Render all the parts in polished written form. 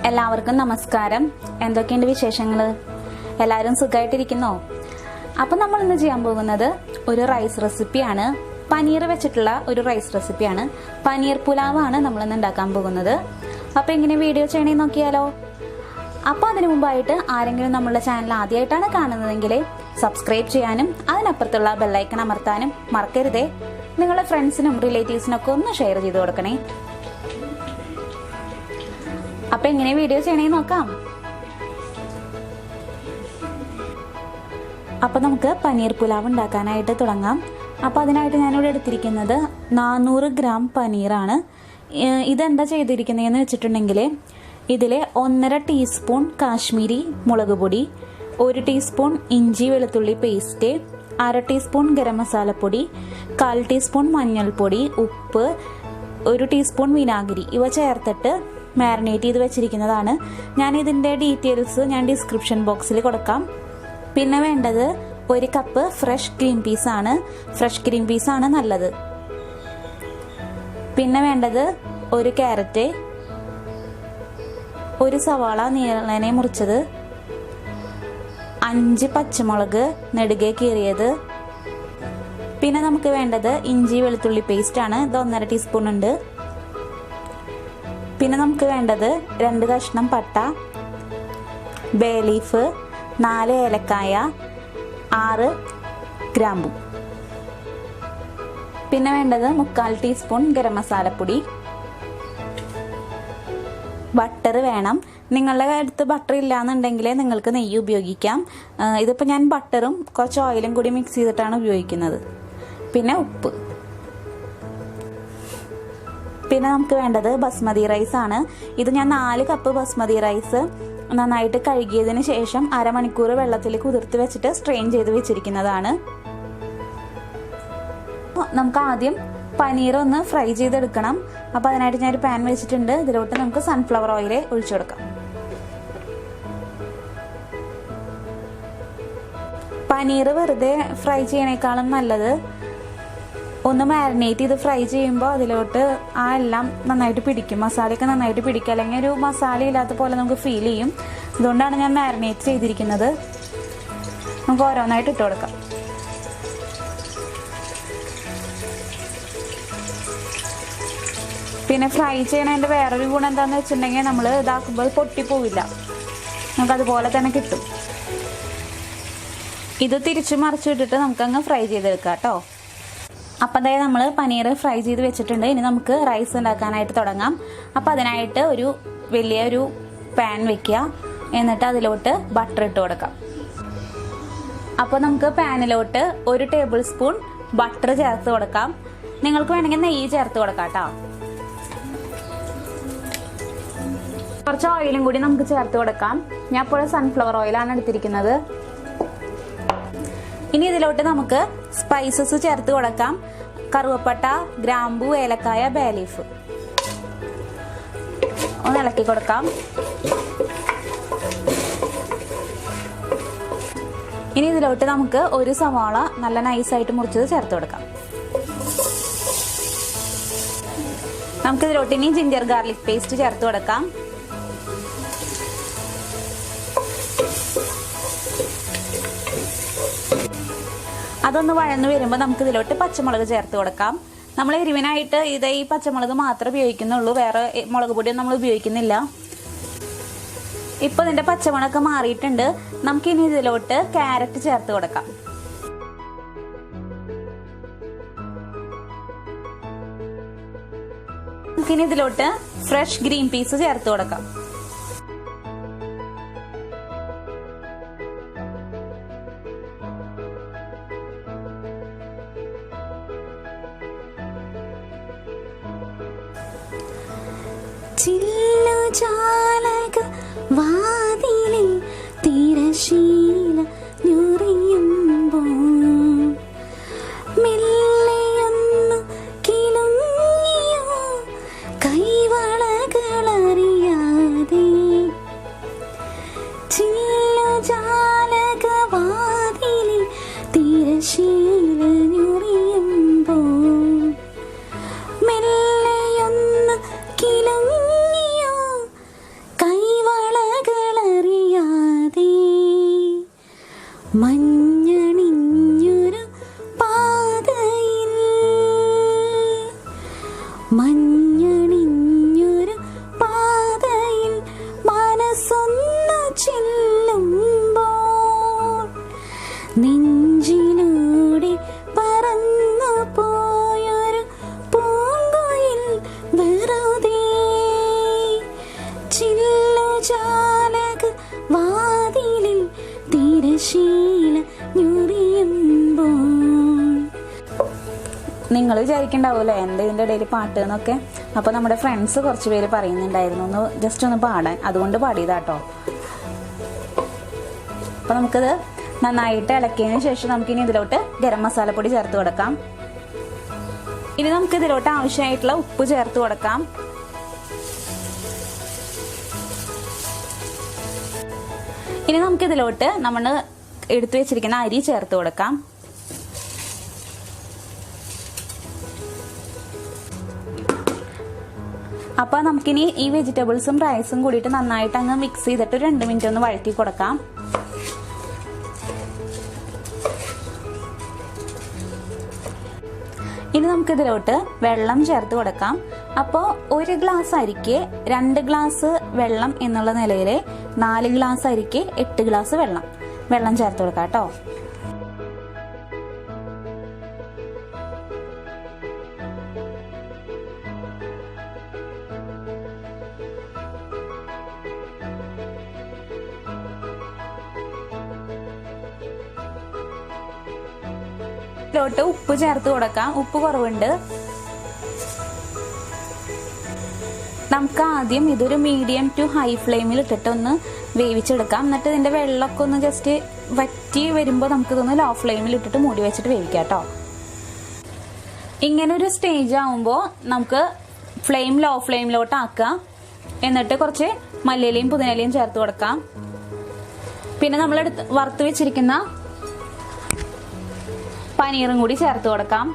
എല്ലാവർക്കും നമസ്കാരം. എന്തൊക്കെയുണ്ട് വിശേഷങ്ങൾ? എല്ലാവരും സുഖമായിട്ടിരിക്കുന്നോ? അപ്പം നമ്മൾ ഇന്ന് ചെയ്യാൻ പോകുന്നത് ഒരു റൈസ് റെസിപ്പിയാണ്. പനീർ വെച്ചിട്ടുള്ള ഒരു റൈസ് റെസിപ്പിയാണ്. പനീർ പുലാവാണ് നമ്മളിന്ന് ഉണ്ടാക്കാൻ പോകുന്നത്. അപ്പം എങ്ങനെ വീഡിയോ ചെയ്യണമെന്ന് നോക്കിയാലോ? അപ്പോൾ അതിനു മുമ്പായിട്ട് ആരെങ്കിലും നമ്മളുടെ ചാനൽ ആദ്യമായിട്ടാണ് കാണുന്നതെങ്കിൽ സബ്സ്ക്രൈബ് ചെയ്യാനും അതിനപ്പുറത്തുള്ള ബെല്ലൈക്കൺ അമർത്താനും മറക്കരുതേ. നിങ്ങളുടെ ഫ്രണ്ട്സിനും റിലേറ്റീവ്സിനൊക്കെ ഒന്ന് ഷെയർ ചെയ്ത് കൊടുക്കണേ. അപ്പം എങ്ങനെ വീഡിയോ ചെയ്യണമെന്ന് നോക്കാം. അപ്പം നമുക്ക് പനീർ പുലാവ് ഉണ്ടാക്കാനായിട്ട് തുടങ്ങാം. അപ്പം അതിനായിട്ട് ഞാനിവിടെ എടുത്തിരിക്കുന്നത് 400 ഗ്രാം പനീറാണ്. ഇതെന്താ ചെയ്തിരിക്കുന്നതെന്ന് വെച്ചിട്ടുണ്ടെങ്കിൽ ഇതിൽ 1.5 ടീസ്പൂൺ കാശ്മീരി മുളക് പൊടി, 1 ടീസ്പൂൺ ഇഞ്ചി വെളുത്തുള്ളി പേസ്റ്റ്, 1/2 ടീസ്പൂൺ ഗരം മസാലപ്പൊടി, 1/4 ടീസ്പൂൺ മഞ്ഞൾപ്പൊടി, ഉപ്പ്, 1 ടീസ്പൂൺ വിനാഗിരി ഇവ ചേർത്തിട്ട് മാരിനേറ്റ് ചെയ്ത് വെച്ചിരിക്കുന്നതാണ്. ഞാൻ ഇതിൻ്റെ ഡീറ്റെയിൽസ് ഞാൻ ഡിസ്ക്രിപ്ഷൻ ബോക്സിൽ കൊടുക്കാം. പിന്നെ വേണ്ടത് 1 കപ്പ് ഫ്രഷ് ഗ്രീൻ പീസാണ്. ഫ്രഷ് ഗ്രീൻ പീസാണ് നല്ലത്. പിന്നെ വേണ്ടത് 1 ക്യാരറ്റ്, 1 സവാള നീളനെ മുറിച്ചത്, 5 പച്ചമുളക് നെടുകെ കീറിയത്. പിന്നെ നമുക്ക് വേണ്ടത് ഇഞ്ചി വെളുത്തുള്ളി പേസ്റ്റ് ആണ്. ഇത് 1.5 ടീസ്പൂൺ ഉണ്ട്. പിന്നെ നമുക്ക് വേണ്ടത് 2 കഷ്ണം പട്ട, ബേ ലീഫ്, 4 ഏലക്കായ, 6 ഗ്രാമ്പു. പിന്നെ വേണ്ടത് 3/4 ടീസ്പൂൺ ഗരം മസാലപ്പൊടി. ബട്ടർ വേണം. നിങ്ങളുടെ അടുത്ത് ബട്ടർ ഇല്ലാന്നുണ്ടെങ്കിൽ നിങ്ങൾക്ക് നെയ്യ് ഉപയോഗിക്കാം. ഇതിപ്പോൾ ഞാൻ ബട്ടറും കുറച്ച് ഓയിലും കൂടി മിക്സ് ചെയ്തിട്ടാണ് ഉപയോഗിക്കുന്നത്. പിന്നെ ഉപ്പ്. പിന്നെ നമുക്ക് വേണ്ടത് ബസ്മതി റൈസ് ആണ്. ഇത് ഞാൻ 4 കപ്പ് ബസ്മതി റൈസ് നന്നായിട്ട് കഴുകിയതിന് ശേഷം അരമണിക്കൂർ വെള്ളത്തിൽ കുതിർത്ത് വെച്ചിട്ട് സ്ട്രെയിൻ ചെയ്ത് വെച്ചിരിക്കുന്നതാണ്. നമുക്ക് ആദ്യം പനീർ ഒന്ന് ഫ്രൈ ചെയ്തെടുക്കണം. അപ്പോൾ അതിനായിട്ട് ഞാനൊരു പാൻ വെച്ചിട്ടുണ്ട്. ഇതിലോട്ട് നമുക്ക് സൺഫ്ലവർ ഓയിൽ ഒഴിച്ചു കൊടുക്കാം. പനീർ വെറുതെ ഫ്രൈ ചെയ്യണേക്കാളും നല്ലത് ഒന്ന് മാരിനേറ്റ് ചെയ്ത് ഫ്രൈ ചെയ്യുമ്പോൾ അതിലോട്ട് എല്ലാം നന്നായിട്ട് പിടിക്കും, മസാലയൊക്കെ നന്നായിട്ട് പിടിക്കും. അല്ലെങ്കിൽ ഒരു മസാല ഇല്ലാത്ത പോലെ നമുക്ക് ഫീൽ ചെയ്യും. അതുകൊണ്ടാണ് ഞാൻ മാരിനേറ്റ് ചെയ്തിരിക്കുന്നത്. നമുക്ക് ഓരോന്നായിട്ട് ഇട്ട് കൊടുക്കാം. പിന്നെ ഫ്രൈ ചെയ്യണതിൻ്റെ വേറൊരു ഗുണം എന്താണെന്ന് വെച്ചിട്ടുണ്ടെങ്കിൽ നമ്മൾ ഇതാക്കുമ്പോൾ പൊട്ടിപ്പോവില്ല, നമുക്കതുപോലെ തന്നെ കിട്ടും. ഇത് തിരിച്ചു മറിച്ചിട്ടിട്ട് നമുക്കങ്ങ് ഫ്രൈ ചെയ്തെടുക്കാം കേട്ടോ. അപ്പം അതായത് നമ്മൾ പനീർ ഫ്രൈ ചെയ്ത് വെച്ചിട്ടുണ്ട്. ഇനി നമുക്ക് റൈസ് ഉണ്ടാക്കാനായിട്ട് തുടങ്ങാം. അപ്പം അതിനായിട്ട് ഒരു വലിയൊരു പാൻ വെക്കുക. എന്നിട്ട് അതിലോട്ട് ബട്ടർ ഇട്ട് കൊടുക്കാം. അപ്പോൾ നമുക്ക് പാനിലോട്ട് 1 ടേബിൾ സ്പൂൺ ബട്ടർ ചേർത്ത് കൊടുക്കാം. നിങ്ങൾക്ക് വേണമെങ്കിൽ നെയ്യ് ചേർത്ത് കൊടുക്കാം കേട്ടോ. കുറച്ച് ഓയിലും കൂടി നമുക്ക് ചേർത്ത് കൊടുക്കാം. ഞാൻ ഇപ്പോൾ സൺഫ്ലവർ ഓയിലാണ് എടുത്തിരിക്കുന്നത്. ഇനി ഇതിലോട്ട് നമുക്ക് സ്പൈസസ് ചേർത്ത് കൊടുക്കാം. കറുവപ്പട്ട, ഗ്രാമ്പു, ഏലക്കായ, ബേ ലീഫ് ഒന്ന് ഇളക്കി കൊടുക്കാം. ഇനി ഇതിലോട്ട് നമുക്ക് 1 സവാള നല്ല നൈസായിട്ട് മുറിച്ചത് ചേർത്ത് കൊടുക്കാം. നമുക്കിതിലോട്ട് ഇനി ജിഞ്ചർ ഗാർലിക് പേസ്റ്റ് ചേർത്ത് കൊടുക്കാം. അതൊന്ന് വഴന്ന് വരുമ്പോൾ നമുക്ക് ഇതിലോട്ട് പച്ചമുളക് ചേർത്ത് കൊടുക്കാം. നമ്മൾ എരിവിനായിട്ട് ഈ പച്ചമുളക് മാത്രമേ ഉപയോഗിക്കുന്നുള്ളൂ, വേറെ മുളക് പൊടിയൊന്നും നമ്മൾ ഉപയോഗിക്കുന്നില്ല. ഇപ്പൊ ഇതിന്റെ പച്ചമുളകൊക്കെ മാറിയിട്ടുണ്ട്. നമുക്കിനി ഇതിലോട്ട് ക്യാരറ്റ് ചേർത്ത് കൊടുക്കാം. നമുക്കിനി ഇതിലോട്ട് ഫ്രഷ് ഗ്രീൻ പീസ് ചേർത്ത് കൊടുക്കാം. ചില്ലുജാലക വാതിലിൽ തിരശീല ഞൊറിയുമ്പോൾ മെല്ലെയൊന്നു കിലുങ്ങിയോ കൈവളകളറിയാതെ. ചില്ലുജാലക വാതിലിൽ തിരശീല ഞൊറിയുമ്പോൾ മെല്ലെയൊന്ന് കിലുങ്ങിയോ കൈ മഞ്ഞണിഞ്ഞൊരു പാതയിൽ മനസ്സൊന്നു ചെല്ലുമ്പോൾ നെഞ്ചിലൂടെ പറന്നു പോയൊരു പൂങ്കുയിൽ വെറുതെ ചില്ലുജാലക വാതിലിൽ തിരശീല ഞൊറിയുമ്പോൾ. നിങ്ങൾ വിചാരിക്കണ്ടാവുമല്ലോ എൻ്റെ ഇതിൻ്റെ ഇടയിൽ പാട്ട് എന്നൊക്കെ. അപ്പോൾ നമ്മുടെ ഫ്രണ്ട്സ് കുറച്ച് പേര് പറയുന്നുണ്ടായിരുന്നു ഒന്ന് ജസ്റ്റ് ഒന്ന് പാടാൻ, അതുകൊണ്ട് പാടിയതാട്ടോ. അപ്പോൾ നമുക്കിത് നന്നായിട്ട് ഇളക്കിയതിന് ശേഷം നമുക്കിനി ഇതിലോട്ട് ഗരം മസാലപ്പൊടി ചേർത്ത് കൊടുക്കാം. ഇനി നമുക്ക് ഇതിലോട്ട് ആവശ്യമായിട്ടുള്ള ഉപ്പ് ചേർത്ത് കൊടുക്കാം. ഇനി നമുക്കിതിലോട്ട് നമ്മൾ എടുത്തു വെച്ചിരിക്കുന്ന അരി ചേർത്ത് കൊടുക്കാം. അപ്പോൾ നമുക്കിനി ഈ വെജിറ്റബിൾസും റൈസും കൂടിയിട്ട് നന്നായിട്ട് അങ്ങ് മിക്സ് ചെയ്തിട്ട് 2 മിനിറ്റ് ഒന്ന് വഴറ്റി കൊടുക്കാം. ഇനി നമുക്കിതിലോട്ട് വെള്ളം ചേർത്ത് കൊടുക്കാം. അപ്പോൾ 1 ഗ്ലാസ് അരിക്ക് 2 ഗ്ലാസ് വെള്ളം എന്നുള്ള നിലയിൽ 4 ഗ്ലാസ് അരിക്ക് 8 ഗ്ലാസ് വെള്ളം ചേർത്ത് കൊടുക്കാം കേട്ടോ. ഇതിലോട്ട് ഉപ്പ് ചേർത്ത് കൊടുക്കാം. ഉപ്പ് കുറവുണ്ട്. നമുക്ക് ആദ്യം ഇതൊരു മീഡിയം ടു ഹൈ ഫ്ലെയിമിൽ ഇട്ടിട്ട് ഒന്ന് വേവിച്ചെടുക്കാം. എന്നിട്ട് ഇതിന്റെ വെള്ളമൊക്കെ ഒന്ന് ജസ്റ്റ് വറ്റി വരുമ്പോൾ നമുക്കിതൊന്ന് ലോ ഫ്ലെയിമിൽ ഇട്ടിട്ട് മൂടി വെച്ചിട്ട് വേവിക്കാം കേട്ടോ. ഇങ്ങനെ ഒരു സ്റ്റേജ് ആവുമ്പോൾ നമുക്ക് ഫ്ലെയിം ലോ ഫ്ലെയിമിലോട്ട് ആക്കാം. എന്നിട്ട് കുറച്ച് മല്ലിയിലയും പുതിനയിലയും ചേർത്ത് കൊടുക്കാം. പിന്നെ നമ്മൾ വറുത്ത് വെച്ചിരിക്കുന്ന പനീറും കൂടി ചേർത്ത് കൊടുക്കാം.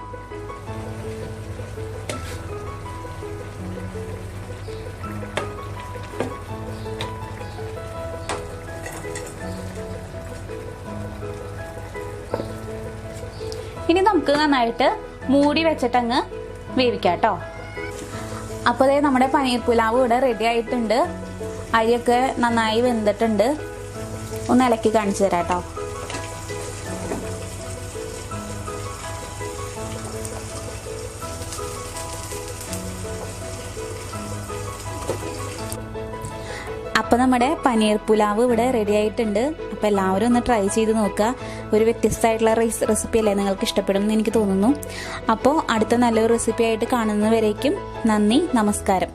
ഇനി നമുക്ക് നന്നായിട്ട് മൂടി വെച്ചിട്ടങ്ങ് വേവിക്കാം കേട്ടോ. അപ്പോൾ ദേ നമ്മുടെ പനീർ പുലാവ് ഇവിടെ റെഡി ആയിട്ടുണ്ട്. അരിയൊക്കെ നന്നായി വെന്തിട്ടുണ്ട്. ഒന്ന് ഇളക്കി കാണിച്ചു തരാം കേട്ടോ. അപ്പോൾ നമ്മുടെ പനീർ പുലാവ് ഇവിടെ റെഡി ആയിട്ടുണ്ട്. അപ്പോൾ എല്ലാവരും ഒന്ന് ട്രൈ ചെയ്ത് നോക്കുക. ഒരു വ്യത്യസ്തമായിട്ടുള്ള റെസിപ്പി അല്ലേ, നിങ്ങൾക്ക് ഇഷ്ടപ്പെടും എന്ന് എനിക്ക് തോന്നുന്നു. അപ്പോൾ അടുത്ത നല്ലൊരു റെസിപ്പി ആയിട്ട് കാണുന്നവരേക്കും നന്ദി, നമസ്കാരം.